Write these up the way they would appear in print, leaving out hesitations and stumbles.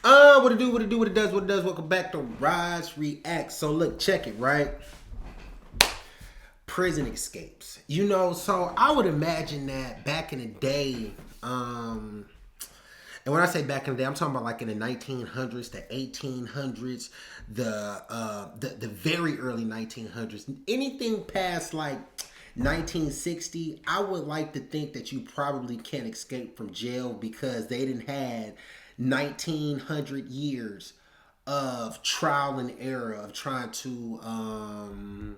What it do, what it do, what it does, what it does. Welcome back to Rise React. So look, check it, right? Prison escapes. So I would imagine that back in the day, and when I say back in the day, I'm talking about like in the 1900s, the 1800s, the very early 1900s. Anything past like 1960, I would like to think that you probably can't escape from jail because they didn't had 1900 years of trial and error of trying to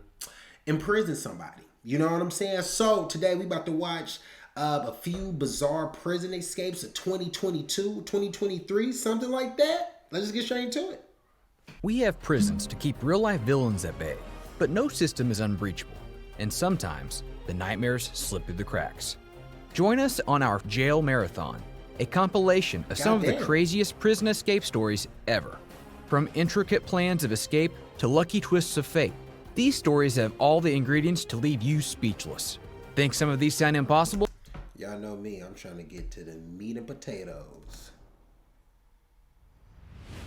imprison somebody. You know what I'm saying? So today we about to watch a few bizarre prison escapes of 2022, 2023, something like that. Let's just get straight into it. We have prisons to keep real-life villains at bay, but no system is unbreachable, and sometimes the nightmares slip through the cracks. Join us on our Jail Marathon, a compilation of some of the craziest prison escape stories ever. From intricate plans of escape to lucky twists of fate, these stories have all the ingredients to leave you speechless. Think some of these sound impossible? Y'all know me, I'm trying to get to the meat and potatoes.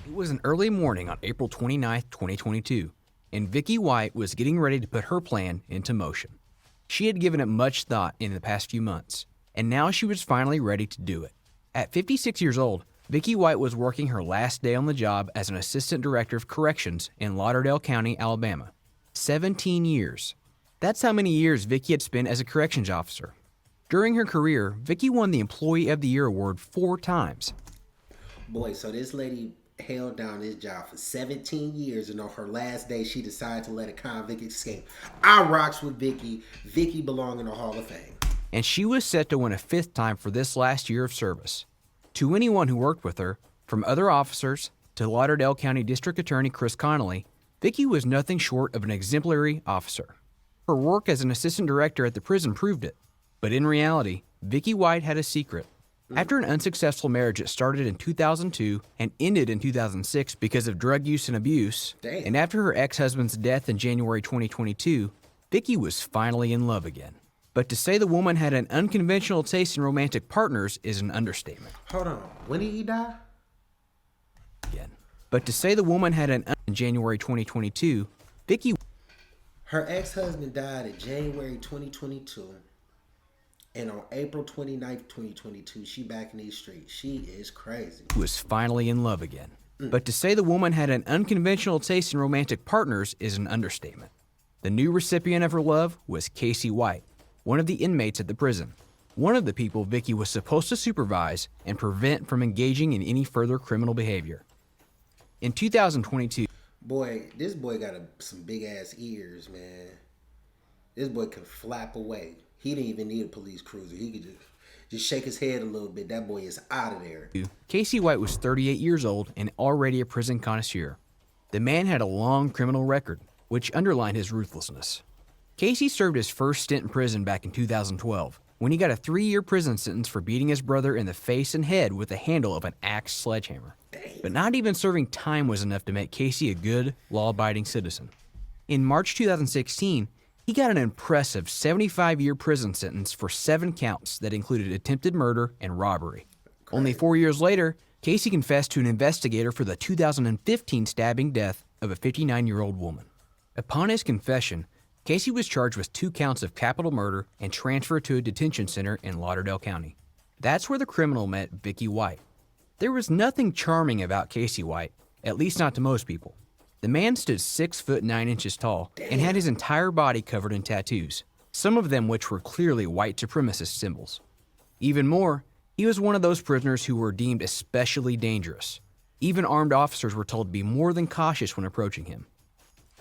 It was an early morning on April 29, 2022, and Vicky White was getting ready to put her plan into motion. She had given it much thought in the past few months, and now she was finally ready to do it. At 56 years old, Vicky White was working her last day on the job as an assistant director of corrections in Lauderdale County, Alabama. 17 years. That's how many years Vicky had spent as a corrections officer. During her career, Vicky won the Employee of the Year award 4 times. Boy, so this lady held down this job for 17 years, and on her last day, she decided to let a convict escape. I rocks with Vicky. Vicky belong in the Hall of Fame. And she was set to win a 5th time for this last year of service. To anyone who worked with her, from other officers to Lauderdale County District Attorney Chris Connolly, Vicky was nothing short of an exemplary officer. Her work as an assistant director at the prison proved it. But in reality, Vicky White had a secret. After an unsuccessful marriage that started in 2002 and ended in 2006 because of drug use and abuse, and after her ex-husband's death in January 2022, Vicky was finally in love again. But to say the woman had an unconventional taste in romantic partners is an understatement. Hold on, when did he die? But to say the woman had in January 2022, Vicky... Her ex-husband died in January 2022. And on April 29th, 2022, she back in these streets. She is crazy. Was finally in love again. But to say the woman had an unconventional taste in romantic partners is an understatement. The new recipient of her love was Casey White, one of the inmates at the prison. One of the people Vicky was supposed to supervise and prevent from engaging in any further criminal behavior. In 2022... Boy, this boy got some big-ass ears, man. This boy can flap away. He didn't even need a police cruiser. He could just shake his head a little bit. That boy is out of there. Casey White was 38 years old and already a prison connoisseur. The man had a long criminal record, which underlined his ruthlessness. Casey served his first stint in prison back in 2012, when he got a 3-year prison sentence for beating his brother in the face and head with the handle of an Axe sledgehammer. But not even serving time was enough to make Casey a good, law-abiding citizen. In March 2016, he got an impressive 75-year prison sentence for 7 counts that included attempted murder and robbery. Only 4 years later, Casey confessed to an investigator for the 2015 stabbing death of a 59-year-old woman. Upon his confession, Casey was charged with 2 counts of capital murder and transferred to a detention center in Lauderdale County. That's where the criminal met Vicky White. There was nothing charming about Casey White, at least not to most people. The man stood 6 foot 9 inches tall and had his entire body covered in tattoos, some of them which were clearly white supremacist symbols. Even more, he was one of those prisoners who were deemed especially dangerous. Even armed officers were told to be more than cautious when approaching him.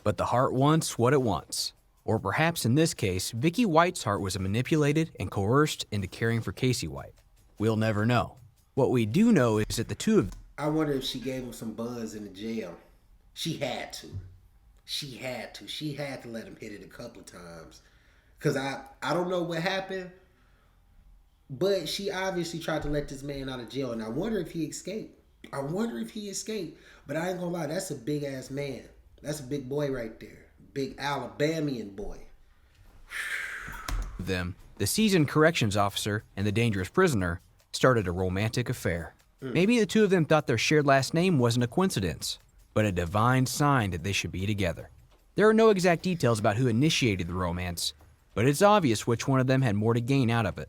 But the heart wants what it wants. Or perhaps in this case, Vicky White's heart was manipulated and coerced into caring for Casey White. We'll never know. What we do know is that the two of them... I wonder if she gave him some buzz in the jail. She had to. She had to. She had to let him hit it a couple of times. Because I don't know what happened, but she obviously tried to let this man out of jail, and I wonder if he escaped. I wonder if he escaped. But I ain't gonna lie, that's a big-ass man. That's a big boy right there. Big Alabamian boy. Them, the seasoned corrections officer and the dangerous prisoner, started a romantic affair. Maybe the two of them thought their shared last name wasn't a coincidence, but a divine sign that they should be together. There are no exact details about who initiated the romance, but it's obvious which one of them had more to gain out of it.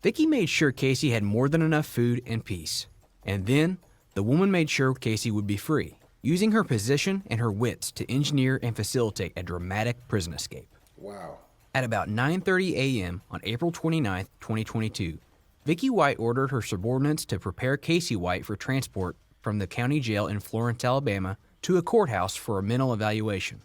Vicky made sure Casey had more than enough food and peace. And then, the woman made sure Casey would be free, using her position and her wits to engineer and facilitate a dramatic prison escape. Wow. At about 9:30 a.m. on April 29, 2022, Vicky White ordered her subordinates to prepare Casey White for transport from the county jail in Florence, Alabama, to a courthouse for a mental evaluation.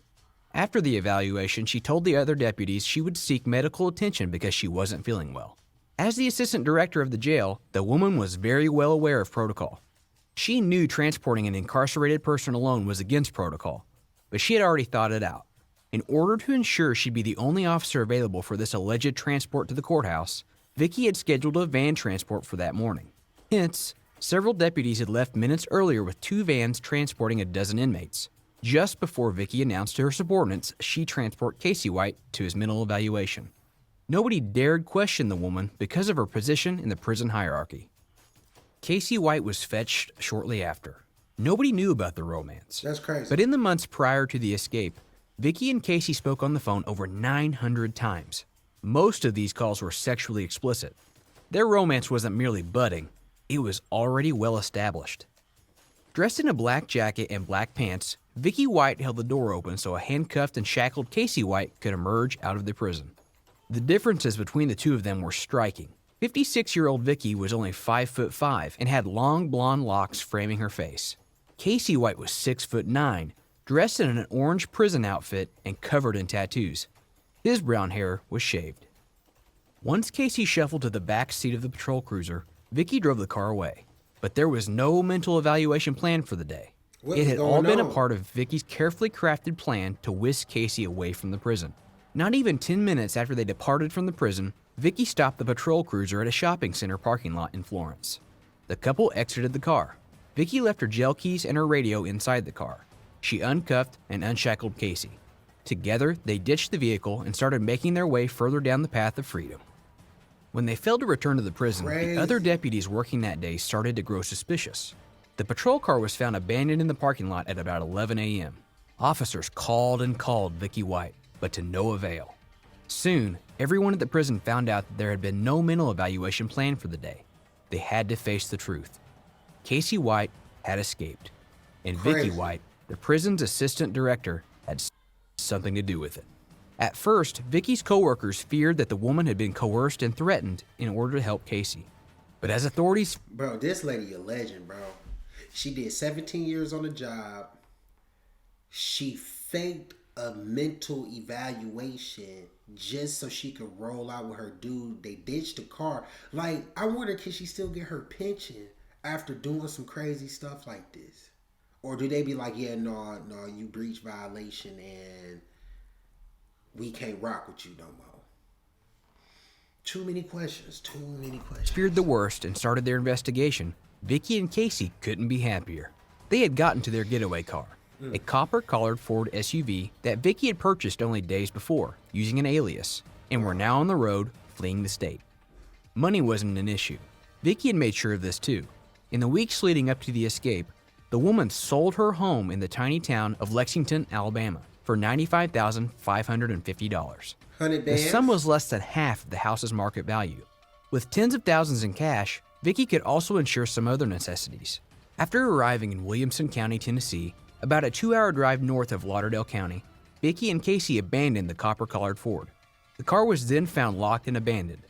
After the evaluation, she told the other deputies she would seek medical attention because she wasn't feeling well. As the assistant director of the jail, the woman was very well aware of protocol. She knew transporting an incarcerated person alone was against protocol, but she had already thought it out. In order to ensure she'd be the only officer available for this alleged transport to the courthouse, Vicky had scheduled a van transport for that morning. Hence, several deputies had left minutes earlier with 2 vans transporting a dozen inmates, just before Vicky announced to her subordinates she'd transport Casey White to his mental evaluation. Nobody dared question the woman because of her position in the prison hierarchy. Casey White was fetched shortly after. Nobody knew about the romance. That's crazy. But in the months prior to the escape, Vicky and Casey spoke on the phone over 900 times. Most of these calls were sexually explicit. Their romance wasn't merely budding, it was already well established. Dressed in a black jacket and black pants, Vicky White held the door open so a handcuffed and shackled Casey White could emerge out of the prison. The differences between the two of them were striking. 56-year-old Vicky was only 5'5" and had long blonde locks framing her face. Casey White was 6'9", dressed in an orange prison outfit and covered in tattoos. His brown hair was shaved. Once Casey shuffled to the back seat of the patrol cruiser, Vicky drove the car away. But there was no mental evaluation planned for the day. It had all been a part of Vicky's carefully crafted plan to whisk Casey away from the prison. Not even 10 minutes after they departed from the prison, Vicky stopped the patrol cruiser at a shopping center parking lot in Florence. The couple exited the car. Vicky left her jail keys and her radio inside the car. She uncuffed and unshackled Casey. Together, they ditched the vehicle and started making their way further down the path of freedom. When they failed to return to the prison, the other deputies working that day started to grow suspicious. The patrol car was found abandoned in the parking lot at about 11 a.m. Officers called and called Vicky White, but to no avail. Soon, everyone at the prison found out that there had been no mental evaluation planned for the day. They had to face the truth. Casey White had escaped, and Vicky White, the prison's assistant director, had something to do with it. At first, Vicky's coworkers feared that the woman had been coerced and threatened in order to help Casey. But as authorities... Bro, this lady a legend, bro. She did 17 years on the job. She faked a mental evaluation just so she could roll out with her dude. They ditched the car. Like, I wonder, can she still get her pension after doing some crazy stuff like this? Or do they be like, yeah, no, you breach violation and we can't rock with you no more? Too many questions. Feared the worst and started their investigation. Vicky and Casey couldn't be happier. They had gotten to their getaway car, a copper-collared Ford SUV that Vicky had purchased only days before, using an alias, and were now on the road, fleeing the state. Money wasn't an issue. Vicky had made sure of this too. In the weeks leading up to the escape, the woman sold her home in the tiny town of Lexington, Alabama, for $95,550. The sum was less than half of the house's market value. With tens of thousands in cash, Vicky could also insure some other necessities. After arriving in Williamson County, Tennessee, about a 2-hour drive north of Lauderdale County, Vicky and Casey abandoned the copper-collared Ford. The car was then found locked and abandoned.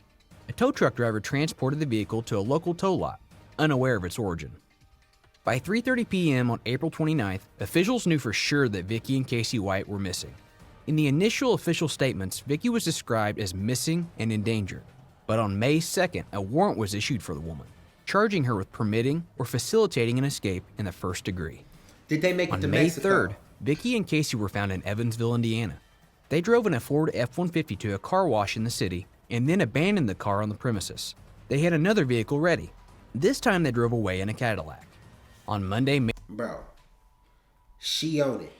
A tow truck driver transported the vehicle to a local tow lot, unaware of its origin. By 3:30 p.m. on April 29th, officials knew for sure that Vicky and Casey White were missing. In the initial official statements, Vicky was described as missing and endangered. But on May 2nd, a warrant was issued for the woman, charging her with permitting or facilitating an escape in the first degree. Did they make it to Mexico? On May 3rd, Mexico? Vicky and Casey were found in Evansville, Indiana. They drove in a Ford F-150 to a car wash in the city and then abandoned the car on the premises. They had another vehicle ready. This time they drove away in a Cadillac. On Monday, Bro, she owned it.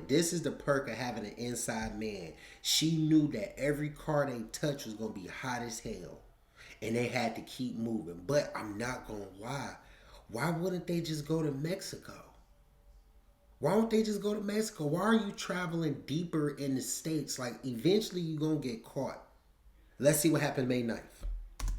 This is the perk of having an inside man. She knew that every car they touched was going to be hot as hell. and they had to keep moving. But I'm not gonna lie. Why wouldn't they just go to Mexico? Why don't they just go to Mexico? Why are you traveling deeper in the States? Like, eventually you're going to get caught. Let's see what happened May 9th.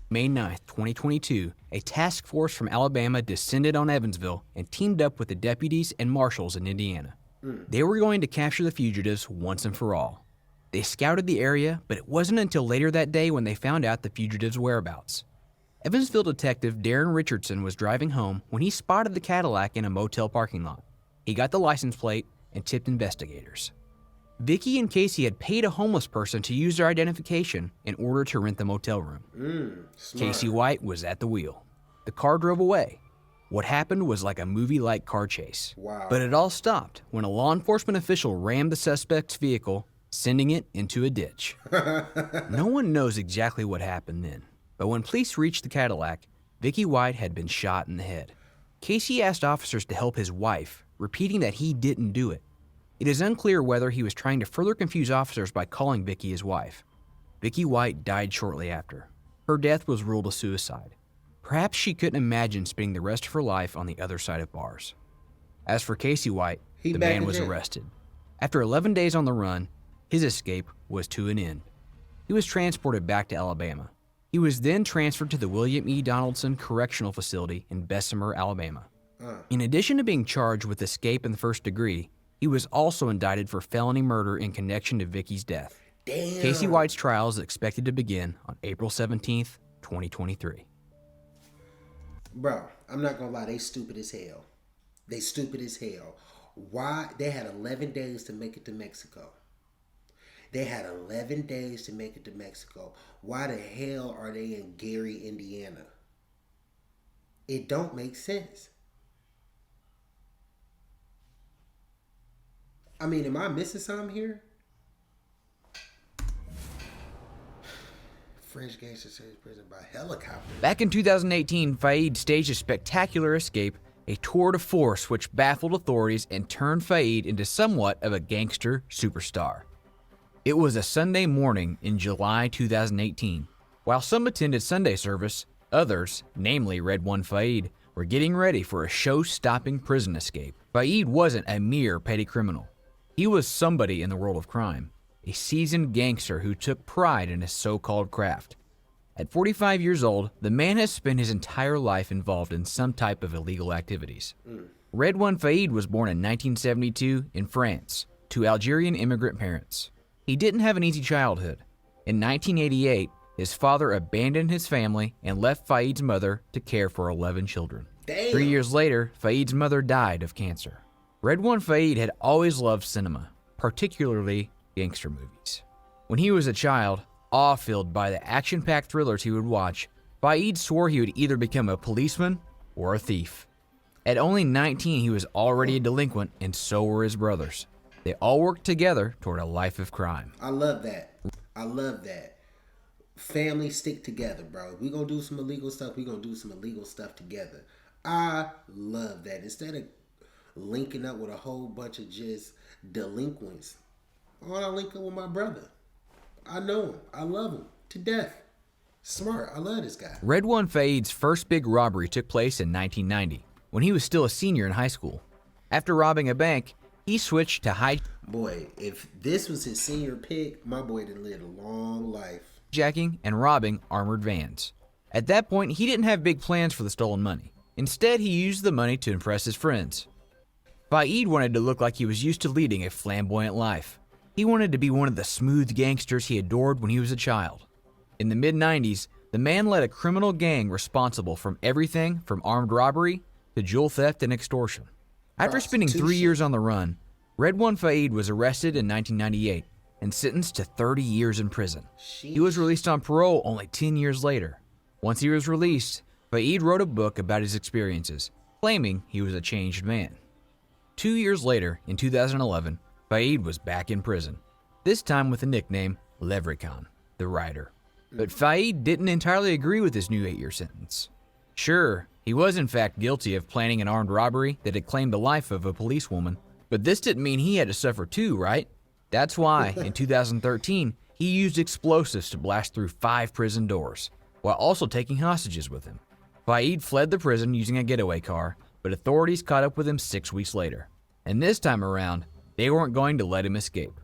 May 9th, 2022, a task force from Alabama descended on Evansville and teamed up with the deputies and marshals in Indiana. They were going to capture the fugitives once and for all. They scouted the area, but it wasn't until later that day when they found out the fugitives' whereabouts. Evansville detective Darren Richardson was driving home when he spotted the Cadillac in a motel parking lot. He got the license plate and tipped investigators. Vicky and Casey had paid a homeless person to use their identification in order to rent the motel room. Casey White was at the wheel. The car drove away. What happened was like a movie-like car chase. Wow. But it all stopped when a law enforcement official rammed the suspect's vehicle, sending it into a ditch. No one knows exactly what happened then, but when police reached the Cadillac, Vicky White had been shot in the head. Casey asked officers to help his wife, repeating that he didn't do it. It is unclear whether he was trying to further confuse officers by calling Vicky his wife. Vicky White died shortly after. Her death was ruled a suicide. Perhaps she couldn't imagine spending the rest of her life on the other side of bars. As for Casey White, the man was arrested. After 11 days on the run, his escape was to an end. He was transported back to Alabama. He was then transferred to the William E. Donaldson Correctional Facility in Bessemer, Alabama. In addition to being charged with escape in the first degree, he was also indicted for felony murder in connection to Vicky's death. Damn. Casey White's trial is expected to begin on April 17th, 2023. Bro, I'm not gonna lie, they stupid as hell. They stupid as hell. Why? They had 11 days to make it to Mexico. They had 11 days to make it to Mexico. Why the hell are they in Gary, Indiana? It don't make sense. I mean, am I missing something here? French gangster saved prison by helicopter. Back in 2018, Fayed staged a spectacular escape, a tour de force which baffled authorities and turned Fayed into somewhat of a gangster superstar. It was a Sunday morning in July 2018. While some attended Sunday service, others, namely Red One Fayed, were getting ready for a show-stopping prison escape. Fayed wasn't a mere petty criminal. He was somebody in the world of crime, a seasoned gangster who took pride in his so-called craft. At 45 years old, the man has spent his entire life involved in some type of illegal activities. Red One Fayed was born in 1972 in France to Algerian immigrant parents. He didn't have an easy childhood. In 1988, his father abandoned his family and left Fayed's mother to care for 11 children. Damn. 3 years later, Fayed's mother died of cancer. Red One Fayed had always loved cinema, particularly gangster movies. When he was a child, awe-filled by the action-packed thrillers he would watch, Fayed swore he would either become a policeman or a thief. At only 19, he was already a delinquent, and so were his brothers. They all worked together toward a life of crime. I love that. I love that. Family stick together, bro. If we gonna do some illegal stuff, we gonna do some illegal stuff together. I love that. Instead of linking up with a whole bunch of just delinquents, I want to link up with my brother. I know him. I love him to death. Smart. I love this guy. Red One Fayed's first big robbery took place in 1990, when he was still a senior in high school. After robbing a bank, he switched to Boy, if this was his senior pick, my boy done lived a long life. hijacking and robbing armored vans. At that point, he didn't have big plans for the stolen money. Instead, he used the money to impress his friends. Fayed wanted to look like he was used to leading a flamboyant life. He wanted to be one of the smooth gangsters he adored when he was a child. In the mid-90s, the man led a criminal gang responsible for everything from armed robbery to jewel theft and extortion. After spending 3 years on the run, Red One Fayed was arrested in 1998 and sentenced to 30 years in prison. He was released on parole only 10 years later. Once he was released, Fayed wrote a book about his experiences, claiming he was a changed man. 2 years later, in 2011, Fayed was back in prison, this time with the nickname Leprechaun, the Rider. But Fayed didn't entirely agree with his new 8-year sentence. Sure, he was in fact guilty of planning an armed robbery that had claimed the life of a policewoman, but this didn't mean he had to suffer too, right? That's why, in 2013, he used explosives to blast through 5 prison doors. while also taking hostages with him. Fayed fled the prison using a getaway car, but authorities caught up with him 6 weeks later. And this time around, they weren't going to let him escape.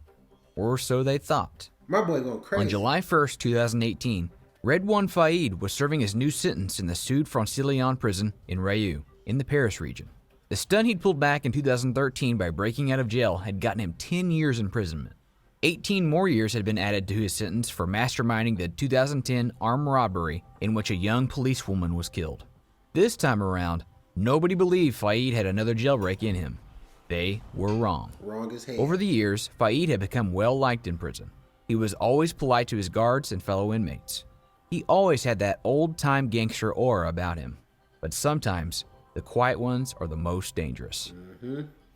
Or so they thought. My boy going crazy. On July 1st, 2018, Redouane Fayed was serving his new sentence in the Sud Francilion prison in Rayu, in the Paris region. The stunt he'd pulled back in 2013 by breaking out of jail had gotten him 10 years imprisonment. 18 more years had been added to his sentence for masterminding the 2010 armed robbery in which a young policewoman was killed. This time around, nobody believed Fayed had another jailbreak in him. They were wrong. Wrong as hell. Over the years, Fayed had become well-liked in prison. He was always polite to his guards and fellow inmates. He always had that old-time gangster aura about him. But sometimes, the quiet ones are the most dangerous.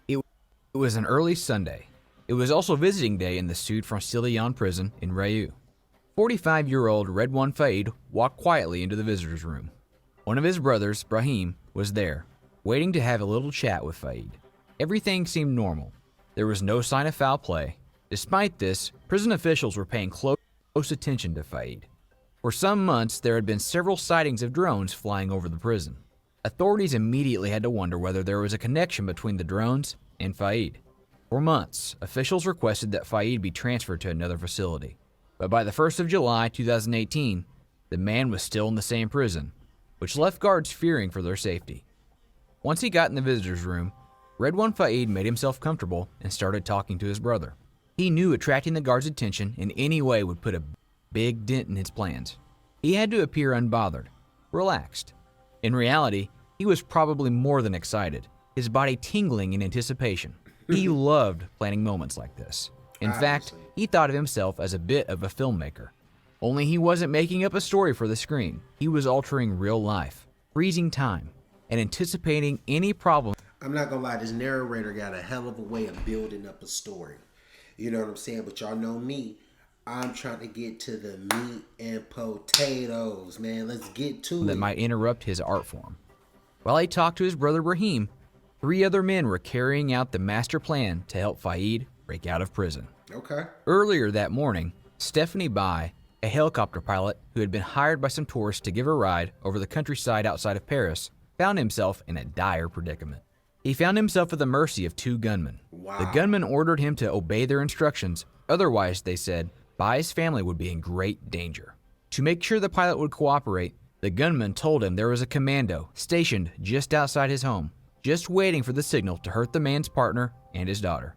It was an early Sunday. It was also visiting day in the Sud Francilion prison in Rayu. 45-year-old Redouane Fayed walked quietly into the visitor's room. One of his brothers, Brahim, was there, waiting to have a little chat with Fayed. Everything seemed normal. There was no sign of foul play. Despite this, prison officials were paying close attention to Fayed. For some months, there had been several sightings of drones flying over the prison. Authorities immediately had to wonder whether there was a connection between the drones and Fayed. For months, officials requested that Fayed be transferred to another facility. But by the 1st of July 2018, the man was still in the same prison, which left guards fearing for their safety. Once he got in the visitor's room, Redouane Fayed made himself comfortable and started talking to his brother. He knew attracting the guards' attention in any way would put a big dent in his plans. He had to appear unbothered, relaxed. In reality, he was probably more than excited, his body tingling in anticipation. He loved planning moments like this. In fact, he thought of himself as a bit of a filmmaker. Only he wasn't making up a story for the screen. He was altering real life, freezing time, and anticipating any problem. I'm not gonna lie, this narrator got a hell of a way of building up a story. You know what I'm saying? But y'all know me. I'm trying to get to the meat and potatoes, man. Let's get to it. That might interrupt his art form. While he talked to his brother Brahim, 3 other men were carrying out the master plan to help Fayed break out of prison. Okay. Earlier that morning, Stephanie Bai, a helicopter pilot who had been hired by some tourists to give a ride over the countryside outside of Paris, found himself in a dire predicament. He found himself at the mercy of 2 gunmen. Wow. The gunmen ordered him to obey their instructions, otherwise, they said, Bai's family would be in great danger. To make sure the pilot would cooperate, the gunman told him there was a commando stationed just outside his home, just waiting for the signal to hurt the man's partner and his daughter.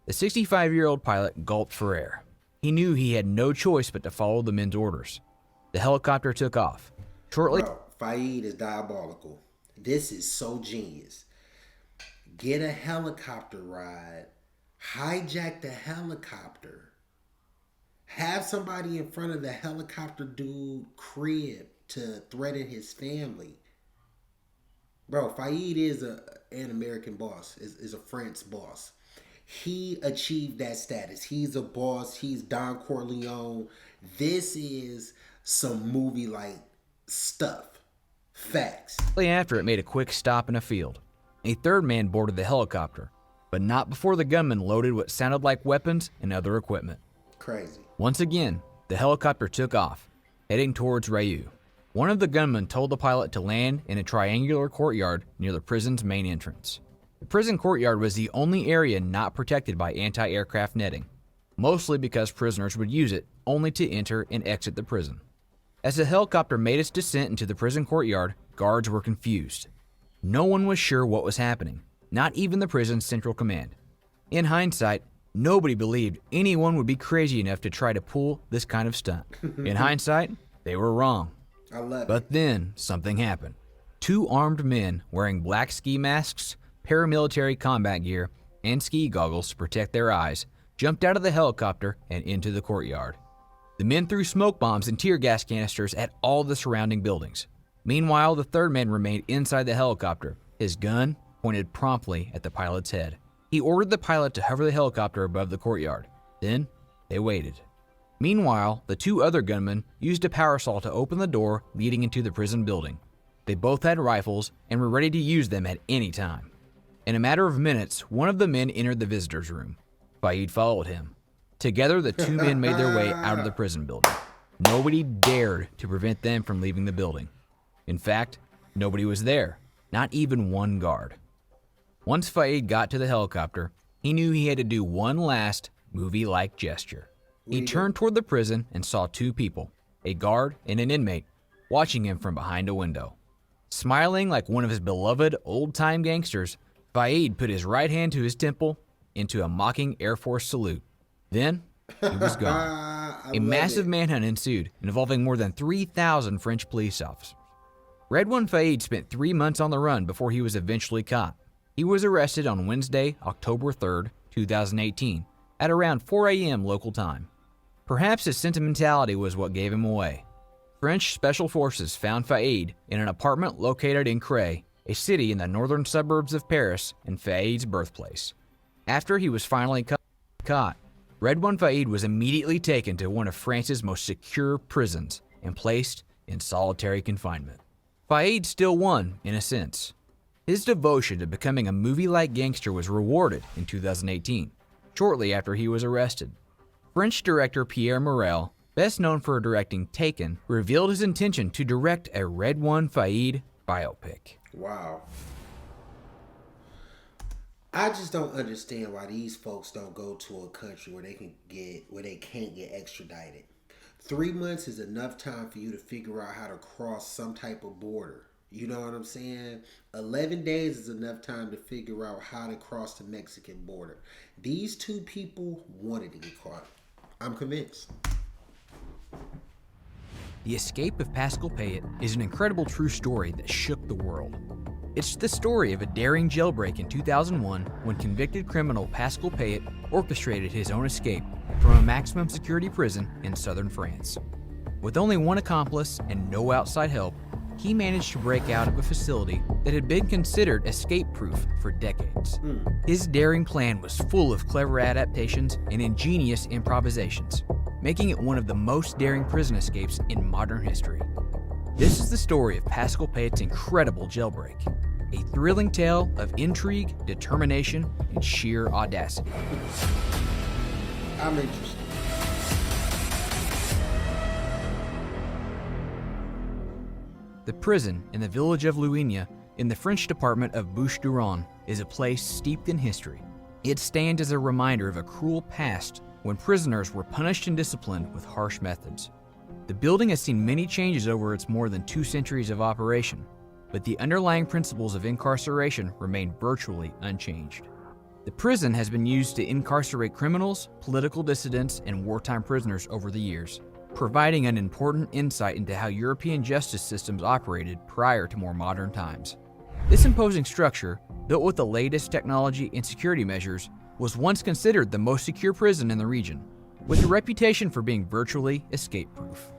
The 65-year-old pilot gulped for air. He knew he had no choice but to follow the men's orders. The helicopter took off. Shortly, Bro, Fayed is diabolical. This is so genius. Get a helicopter ride, hijack the helicopter, have somebody in front of the helicopter dude crib to threaten his family. Bro, Fayed is an American boss, is a French boss. He achieved that status. He's a boss. He's Don Corleone. This is some movie-like stuff. Facts. after it made a quick stop in a field. A third man boarded the helicopter, but not before the gunman loaded what sounded like weapons and other equipment. Crazy. Once again, the helicopter took off, heading towards Rayu. One of the gunmen told the pilot to land in a triangular courtyard near the prison's main entrance. The prison courtyard was the only area not protected by anti-aircraft netting, mostly because prisoners would use it only to enter and exit the prison. As the helicopter made its descent into the prison courtyard, guards were confused. No one was sure what was happening, not even the prison's central command. In hindsight, nobody believed anyone would be crazy enough to try to pull this kind of stunt. In hindsight, they were wrong. I love it. But then something happened. 2 armed men wearing black ski masks, paramilitary combat gear, and ski goggles to protect their eyes jumped out of the helicopter and into the courtyard. The men threw smoke bombs and tear gas canisters at all the surrounding buildings. Meanwhile, the third man remained inside the helicopter, his gun pointed promptly at the pilot's head. He ordered the pilot to hover the helicopter above the courtyard. Then, they waited. Meanwhile, the 2 other gunmen used a power saw to open the door leading into the prison building. They both had rifles and were ready to use them at any time. In a matter of minutes, one of the men entered the visitor's room. Fayed followed him. Together, the 2 men made their way out of the prison building. Nobody dared to prevent them from leaving the building. In fact, nobody was there, not even one guard. Once Fayed got to the helicopter, he knew he had to do one last movie-like gesture. He turned toward the prison and saw two people, a guard and an inmate, watching him from behind a window. Smiling like one of his beloved old-time gangsters, Fayed put his right hand to his temple into a mocking Air Force salute. Then, he was gone. A massive manhunt ensued, involving more than 3,000 French police officers. Redouane Faïd spent 3 months on the run before he was eventually caught. He was arrested on Wednesday, October 3rd, 2018, at around 4 a.m. local time. Perhaps his sentimentality was what gave him away. French special forces found Faïd in an apartment located in Creil, a city in the northern suburbs of Paris and Faïd's birthplace. After he was finally caught, Redouane Faïd was immediately taken to one of France's most secure prisons and placed in solitary confinement. Faïd still won, in a sense. His devotion to becoming a movie-like gangster was rewarded in 2018, shortly after he was arrested. French director Pierre Morel, best known for directing Taken, revealed his intention to direct a Redouane Faïd biopic. Wow. I just don't understand why these folks don't go to a country where they can't get extradited. 3 months is enough time for you to figure out how to cross some type of border. You know what I'm saying? 11 days is enough time to figure out how to cross the Mexican border. These two people wanted to get caught. I'm convinced. The escape of Pascal Payet is an incredible true story that shook the world. It's the story of a daring jailbreak in 2001 when convicted criminal Pascal Payet orchestrated his own escape from a maximum security prison in southern France. With only one accomplice and no outside help, he managed to break out of a facility that had been considered escape-proof for decades. His daring plan was full of clever adaptations and ingenious improvisations, making it one of the most daring prison escapes in modern history. This is the story of Pascal Payet's incredible jailbreak, a thrilling tale of intrigue, determination, and sheer audacity. I'm interested. The prison in the village of Louigny in the French department of Bouches-du-Rhône is a place steeped in history. It stands as a reminder of a cruel past when prisoners were punished and disciplined with harsh methods. The building has seen many changes over its more than 2 centuries of operation, but the underlying principles of incarceration remain virtually unchanged. The prison has been used to incarcerate criminals, political dissidents, and wartime prisoners over the years, providing an important insight into how European justice systems operated prior to more modern times. This imposing structure, built with the latest technology and security measures, was once considered the most secure prison in the region, with a reputation for being virtually escape-proof.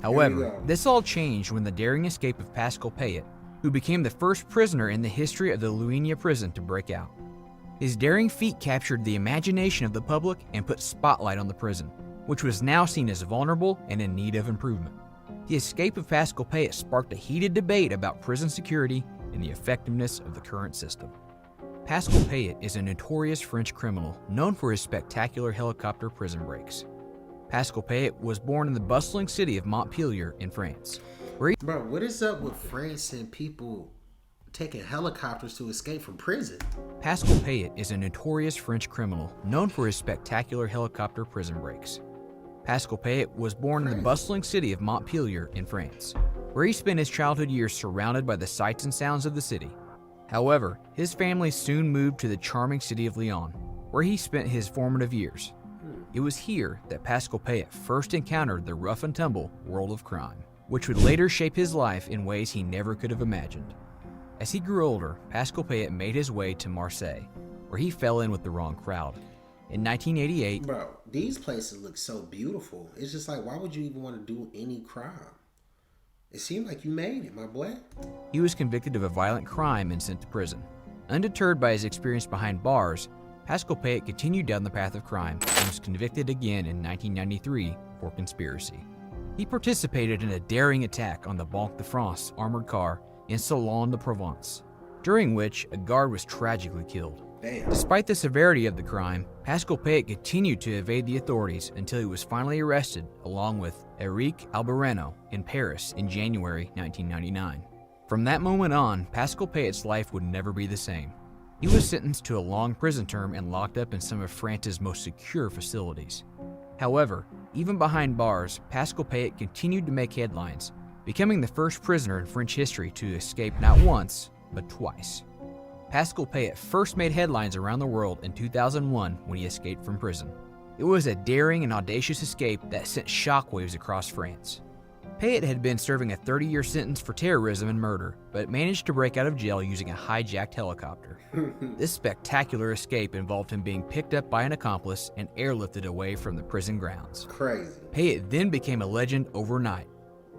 However, this all changed when the daring escape of Pascal Payet, who became the first prisoner in the history of the Louigny prison to break out. His daring feat captured the imagination of the public and put spotlight on the prison, which was now seen as vulnerable and in need of improvement. The escape of Pascal Payet sparked a heated debate about prison security and the effectiveness of the current system. Pascal Payet is a notorious French criminal known for his spectacular helicopter prison breaks. Pascal Payet was born in the bustling city of Montpellier in France. Bro, what is up with France and people taking helicopters to escape from prison? Pascal Payet is a notorious French criminal known for his spectacular helicopter prison breaks. Pascal Payet was born in the bustling city of Montpellier in France, where he spent his childhood years surrounded by the sights and sounds of the city. However, his family soon moved to the charming city of Lyon, where he spent his formative years. It was here that Pascal Payet first encountered the rough and tumble world of crime, which would later shape his life in ways he never could have imagined. As he grew older, Pascal Payet made his way to Marseille, where he fell in with the wrong crowd. In 1988, Bro, these places look so beautiful. It's just like, why would you even want to do any crime? It seemed like you made it, my boy. He was convicted of a violent crime and sent to prison. Undeterred by his experience behind bars, Pascal Payet continued down the path of crime and was convicted again in 1993 for conspiracy. He participated in a daring attack on the Banque de France armored car in Salon de Provence, during which a guard was tragically killed. Damn. Despite the severity of the crime, Pascal Payet continued to evade the authorities until he was finally arrested along with Eric Albareno in Paris in January 1999. From that moment on, Pascal Payet's life would never be the same. He was sentenced to a long prison term and locked up in some of France's most secure facilities. However, even behind bars, Pascal Payet continued to make headlines, becoming the first prisoner in French history to escape not once, but twice. Pascal Payet first made headlines around the world in 2001 when he escaped from prison. It was a daring and audacious escape that sent shockwaves across France. Payet had been serving a 30-year sentence for terrorism and murder, but managed to break out of jail using a hijacked helicopter. This spectacular escape involved him being picked up by an accomplice and airlifted away from the prison grounds. Crazy. Payet then became a legend overnight,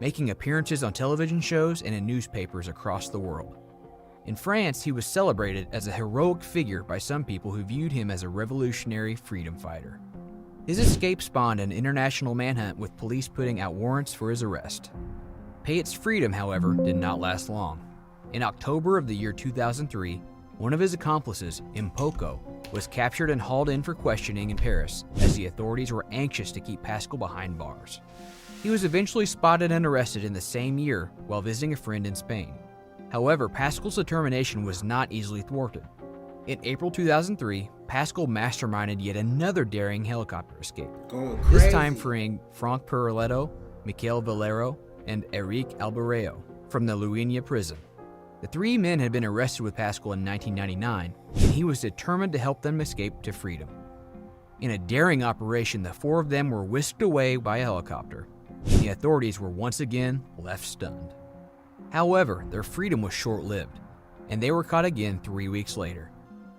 making appearances on television shows and in newspapers across the world. In France, he was celebrated as a heroic figure by some people who viewed him as a revolutionary freedom fighter. His escape spawned an international manhunt with police putting out warrants for his arrest. Payet's freedom, however, did not last long. In October of the year 2003, one of his accomplices, Mpoko, was captured and hauled in for questioning in Paris as the authorities were anxious to keep Pascal behind bars. He was eventually spotted and arrested in the same year while visiting a friend in Spain. However, Pascal's determination was not easily thwarted. In April 2003, Pascal masterminded yet another daring helicopter escape, this time freeing Franck Perletto, Michael Valero, and Eric Albareo from the Luigna prison. The three men had been arrested with Pascal in 1999, and he was determined to help them escape to freedom. In a daring operation, the four of them were whisked away by a helicopter, and the authorities were once again left stunned. However, their freedom was short-lived, and they were caught again 3 weeks later.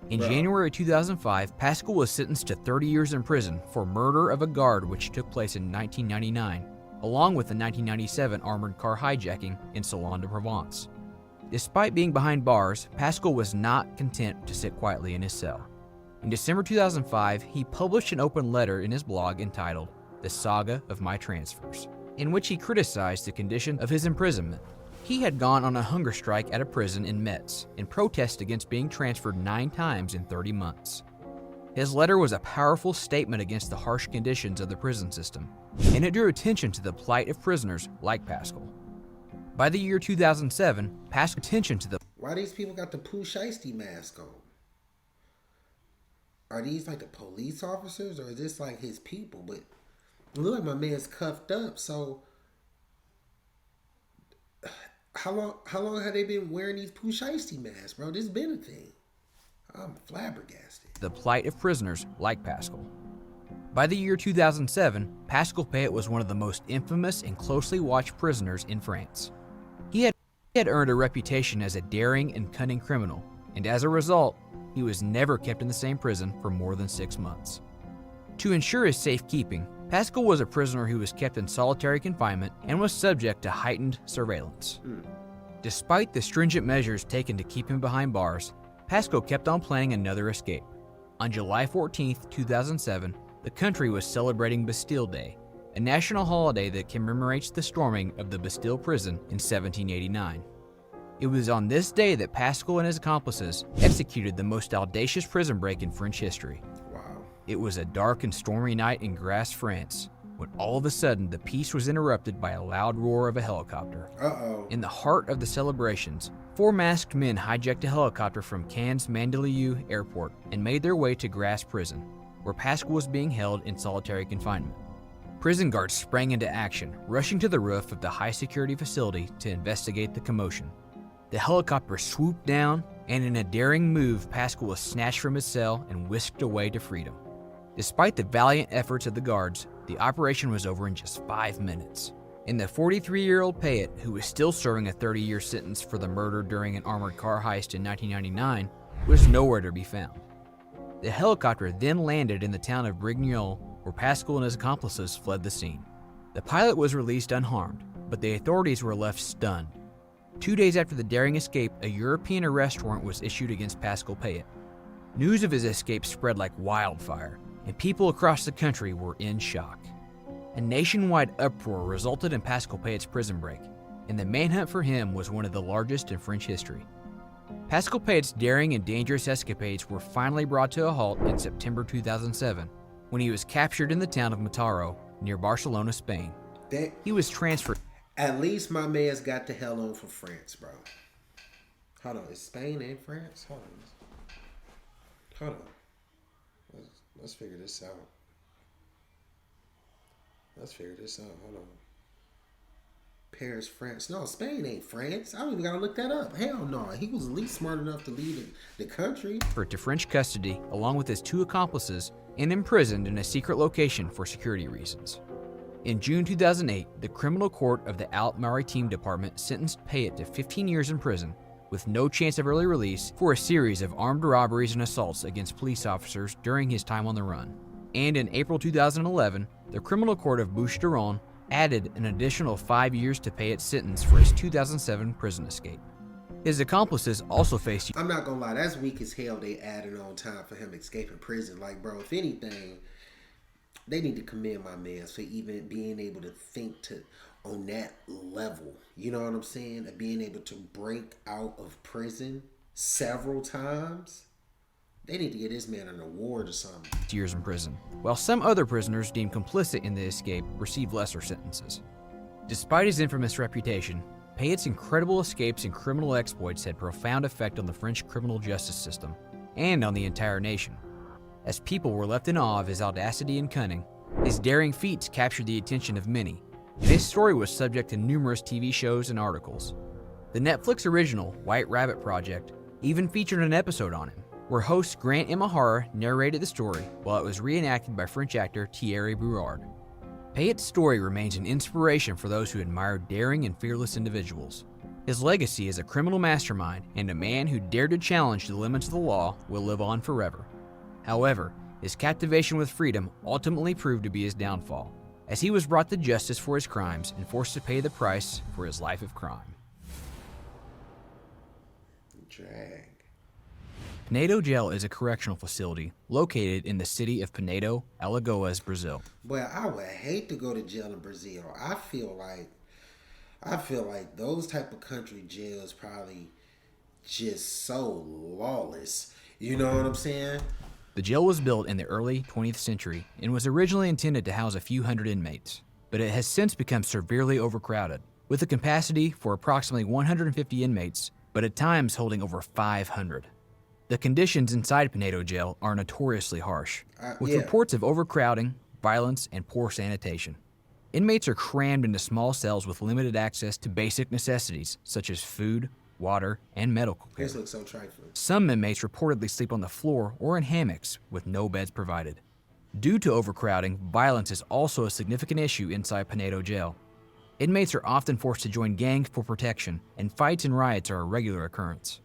In January 2005, Pascal was sentenced to 30 years in prison for murder of a guard which took place in 1999, along with the 1997 armored car hijacking in Salon de Provence. Despite being behind bars, Pascal was not content to sit quietly in his cell. In December 2005, he published an open letter in his blog entitled The Saga of My Transfers, in which he criticized the condition of his imprisonment. He had gone on a hunger strike at a prison in Metz in protest against being transferred 9 times in 30 months. His letter was a powerful statement against the harsh conditions of the prison system, and it drew attention to the plight of prisoners like Pascal. By the year 2007, Pascal's attention to the... Why these people got the Pooh Shiesty mask on? Are these like the police officers, or is this like his people? But look, like my man's cuffed up, so... How long have they been wearing these Pooh Shiesty masks, bro? This has been a thing. I'm flabbergasted. The plight of prisoners like Pascal. By the year 2007, Pascal Payet was one of the most infamous and closely watched prisoners in France. He had earned a reputation as a daring and cunning criminal, and as a result, he was never kept in the same prison for more than 6 months. To ensure his safekeeping, Pascal was a prisoner who was kept in solitary confinement and was subject to heightened surveillance. Despite the stringent measures taken to keep him behind bars, Pascal kept on planning another escape. On July 14, 2007, the country was celebrating Bastille Day, a national holiday that commemorates the storming of the Bastille prison in 1789. It was on this day that Pascal and his accomplices executed the most audacious prison break in French history. It was a dark and stormy night in Grasse, France, when all of a sudden the peace was interrupted by a loud roar of a helicopter. In the heart of the celebrations, 4 masked men hijacked a helicopter from Cannes Mandelieu Airport and made their way to Grasse Prison, where Pascal was being held in solitary confinement. Prison guards sprang into action, rushing to the roof of the high-security facility to investigate the commotion. The helicopter swooped down, and in a daring move, Pascal was snatched from his cell and whisked away to freedom. Despite the valiant efforts of the guards, the operation was over in just 5 minutes. And the 43-year-old Payet, who was still serving a 30-year sentence for the murder during an armored car heist in 1999, was nowhere to be found. The helicopter then landed in the town of Brignoles, where Pascal and his accomplices fled the scene. The pilot was released unharmed, but the authorities were left stunned. 2 days after the daring escape, a European arrest warrant was issued against Pascal Payet. News of his escape spread like wildfire, and people across the country were in shock. A nationwide uproar resulted in Pascal Payet's prison break, and the manhunt for him was one of the largest in French history. Pascal Payet's daring and dangerous escapades were finally brought to a halt in September 2007 when he was captured in the town of Mataró near Barcelona, Spain. He was transferred. At least my man's got the hell on for France, bro. Hold on, is Spain and France? Hold on. Let's figure this out. Hold on. Paris, France. No, Spain ain't France. I don't even gotta look that up. Hell no. He was at least smart enough to leave the country. To French custody along with his 2 accomplices and imprisoned in a secret location for security reasons. In June 2008, the criminal court of the Alpes-Maritimes department sentenced Payet to 15 years in prison with no chance of early release for a series of armed robberies and assaults against police officers during his time on the run. And in April 2011, the criminal court of Bouches-du-Rhône added an additional 5 years to Payet's sentence for his 2007 prison escape. His accomplices also faced... I'm not gonna lie, that's weak as hell they added on time for him escaping prison. Like, bro, if anything, they need to commend my man for even being able to think on that level. You know what I'm saying? Of being able to break out of prison several times. They need to get this man an award or something. Years in prison, while some other prisoners deemed complicit in the escape received lesser sentences. Despite his infamous reputation, Payet's incredible escapes and criminal exploits had profound effect on the French criminal justice system and on the entire nation. As people were left in awe of his audacity and cunning, his daring feats captured the attention of many, and his story was subject to numerous TV shows and articles. The Netflix original White Rabbit Project even featured an episode on him, where host Grant Imahara narrated the story while it was reenacted by French actor Thierry Bourard. Payet's story remains an inspiration for those who admire daring and fearless individuals. His legacy as a criminal mastermind and a man who dared to challenge the limits of the law will live on forever. However, his captivation with freedom ultimately proved to be his downfall, as he was brought to justice for his crimes and forced to pay the price for his life of crime. Drag. Penedo Jail is a correctional facility located in the city of Penedo, Alagoas, Brazil. Boy, I would hate to go to jail in Brazil. I feel like those type of country jails probably just so lawless. You know what I'm saying? The jail was built in the early 20th century and was originally intended to house a few hundred inmates, but it has since become severely overcrowded, with a capacity for approximately 150 inmates, but at times holding over 500. The conditions inside Penedo Jail are notoriously harsh, with reports of overcrowding, violence, and poor sanitation. Inmates are crammed into small cells with limited access to basic necessities such as food, water, and medical care. This looks so trifling. Some inmates reportedly sleep on the floor or in hammocks with no beds provided. Due to overcrowding, violence is also a significant issue inside Penedo Jail. Inmates are often forced to join gangs for protection, and fights and riots are a regular occurrence.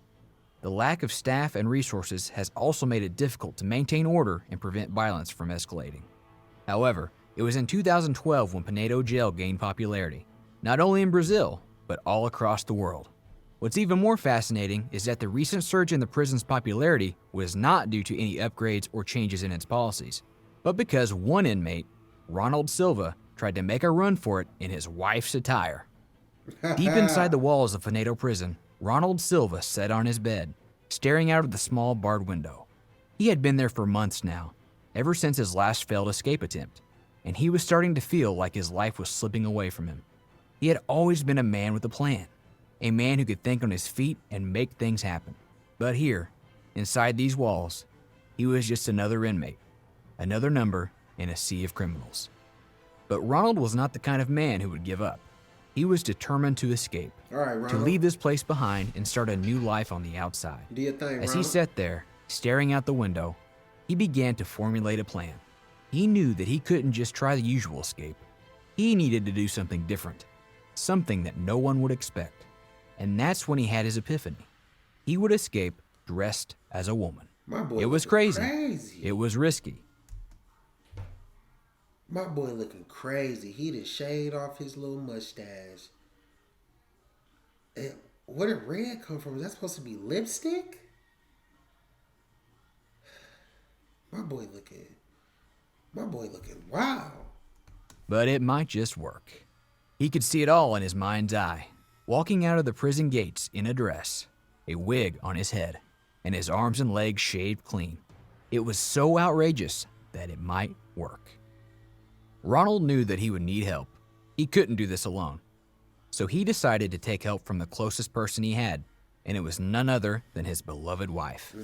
The lack of staff and resources has also made it difficult to maintain order and prevent violence from escalating. However, it was in 2012 when Penedo Jail gained popularity, not only in Brazil, but all across the world. What's even more fascinating is that the recent surge in the prison's popularity was not due to any upgrades or changes in its policies, but because one inmate, Ronald Silva, tried to make a run for it in his wife's attire. Deep inside the walls of Penedo Prison, Ronald Silva sat on his bed, staring out of the small barred window. He had been there for months now, ever since his last failed escape attempt, and he was starting to feel like his life was slipping away from him. He had always been a man with a plan, a man who could think on his feet and make things happen. But here, inside these walls, he was just another inmate, another number in a sea of criminals. But Ronald was not the kind of man who would give up. He was determined to escape, All right, Ronald. to leave this place behind and start a new life on the outside. Do your thing, As he Ronald. sat there, staring out the window, he began to formulate a plan. He knew that he couldn't just try the usual escape. He needed to do something different, something that no one would expect. And that's when he had his epiphany. He would escape dressed as a woman. My boy It was looking crazy. It was risky. My boy looking crazy. He done shaved off his little mustache. And where did red come from? Is that supposed to be lipstick? My boy looking wow. But it might just work. He could see it all in his mind's eye, walking out of the prison gates in a dress. a wig on his head, and his arms and legs shaved clean. It was so outrageous that it might work. Ronald knew that he would need help. He couldn't do this alone. So he decided to take help from the closest person he had, and it was none other than his beloved wife.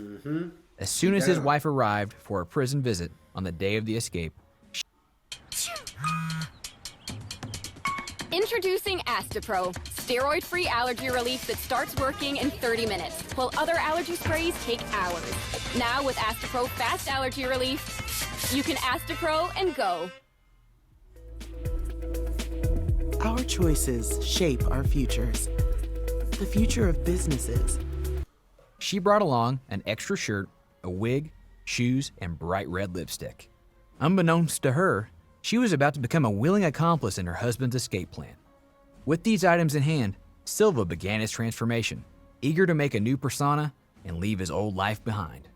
As soon as his wife arrived for a prison visit on the day of the escape, Introducing Astepro, steroid-free allergy relief that starts working in 30 minutes, while other allergy sprays take hours. Now with Astepro Fast Allergy Relief, you can Astepro and go. Our choices shape our futures. The future of businesses. she brought along an extra shirt, a wig, shoes, and bright red lipstick. Unbeknownst to her, she was about to become a willing accomplice in her husband's escape plan. With these items in hand, Silva began his transformation, eager to make a new persona and leave his old life behind.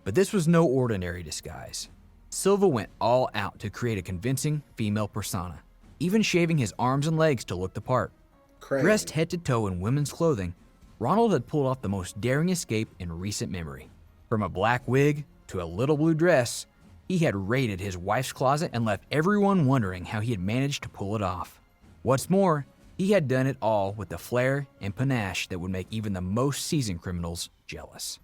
But this was no ordinary disguise. Silva went all out to create a convincing female persona, even shaving his arms and legs to look the part. Crazy. Dressed head to toe in women's clothing, Ronald had pulled off the most daring escape in recent memory. From a black wig to a little blue dress, he had raided his wife's closet and left everyone wondering how he had managed to pull it off. What's more, he had done it all with the flair and panache that would make even the most seasoned criminals jealous.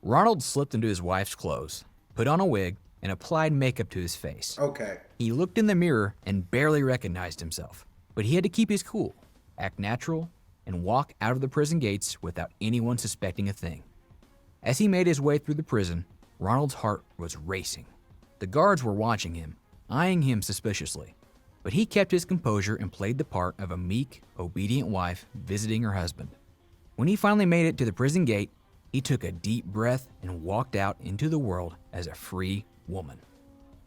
Ronald slipped into his wife's clothes, put on a wig, and applied makeup to his face. Okay. He looked in the mirror and barely recognized himself, but he had to keep his cool, act natural, and walk out of the prison gates without anyone suspecting a thing. As he made his way through the prison, Ronald's heart was racing. The guards were watching him, eyeing him suspiciously, but he kept his composure and played the part of a meek, obedient wife visiting her husband. When he finally made it to the prison gate, he took a deep breath and walked out into the world as a free woman.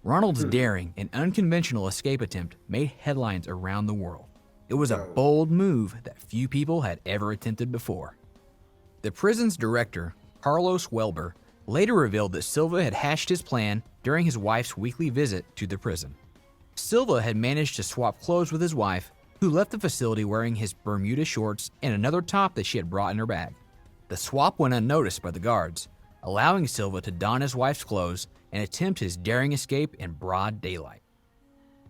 Ronald's daring and unconventional escape attempt made headlines around the world. It was a bold move that few people had ever attempted before. The prison's director, Carlos Welber, later revealed that Silva had hatched his plan during his wife's weekly visit to the prison. Silva had managed to swap clothes with his wife, who left the facility wearing his Bermuda shorts and another top that she had brought in her bag. The swap went unnoticed by the guards, allowing Silva to don his wife's clothes and attempt his daring escape in broad daylight.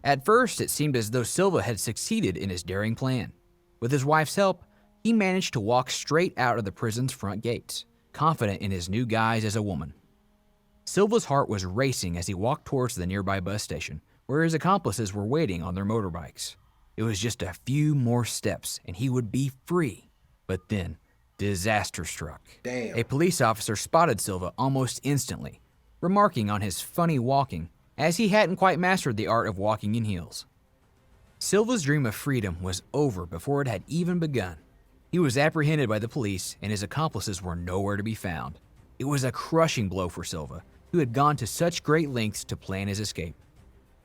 At first, it seemed as though Silva had succeeded in his daring plan. With his wife's help, he managed to walk straight out of the prison's front gates, confident in his new guise as a woman. Silva's heart was racing as he walked towards the nearby bus station, where his accomplices were waiting on their motorbikes. It was just a few more steps and he would be free. But then, disaster struck. Damn. A police officer spotted Silva almost instantly, remarking on his funny walking, as he hadn't quite mastered the art of walking in heels. Silva's dream of freedom was over before it had even begun. He was apprehended by the police and his accomplices were nowhere to be found. It was a crushing blow for Silva, who had gone to such great lengths to plan his escape.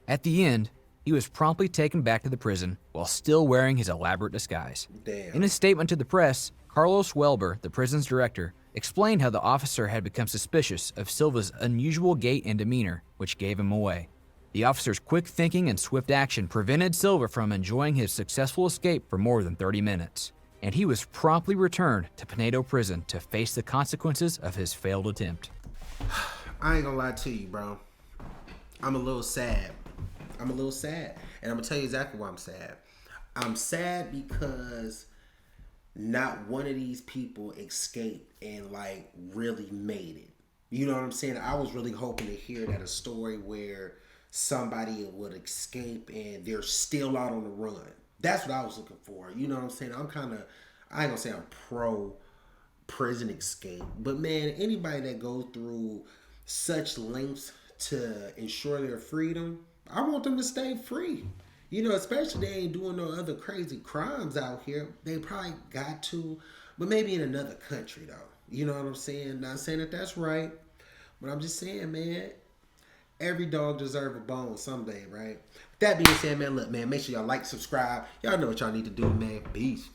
At the end, he was promptly taken back to the prison while still wearing his elaborate disguise. Damn. In a statement to the press, Carlos Welber, the prison's director, explained how the officer had become suspicious of Silva's unusual gait and demeanor, which gave him away. The officer's quick thinking and swift action prevented Silva from enjoying his successful escape for more than 30 minutes, and he was promptly returned to Pinedo Prison to face the consequences of his failed attempt. I ain't gonna lie to you, bro. I'm a little sad. And I'm gonna tell you exactly why I'm sad. I'm sad because not one of these people escaped and like really made it. You know what I'm saying? I was really hoping to hear that a story where somebody would escape and they're still out on the run. That's what I was looking for. You know what I'm saying? I ain't gonna say I'm pro prison escape, but man, anybody that goes through such lengths to ensure their freedom, I want them to stay free. You know, especially they ain't doing no other crazy crimes out here. They probably got to, but maybe in another country though. You know what I'm saying? Not saying that that's right, but I'm just saying, man, every dog deserves a bone someday, right? With that being said, man, look, man, make sure y'all like, subscribe. Y'all know what y'all need to do, man. Peace.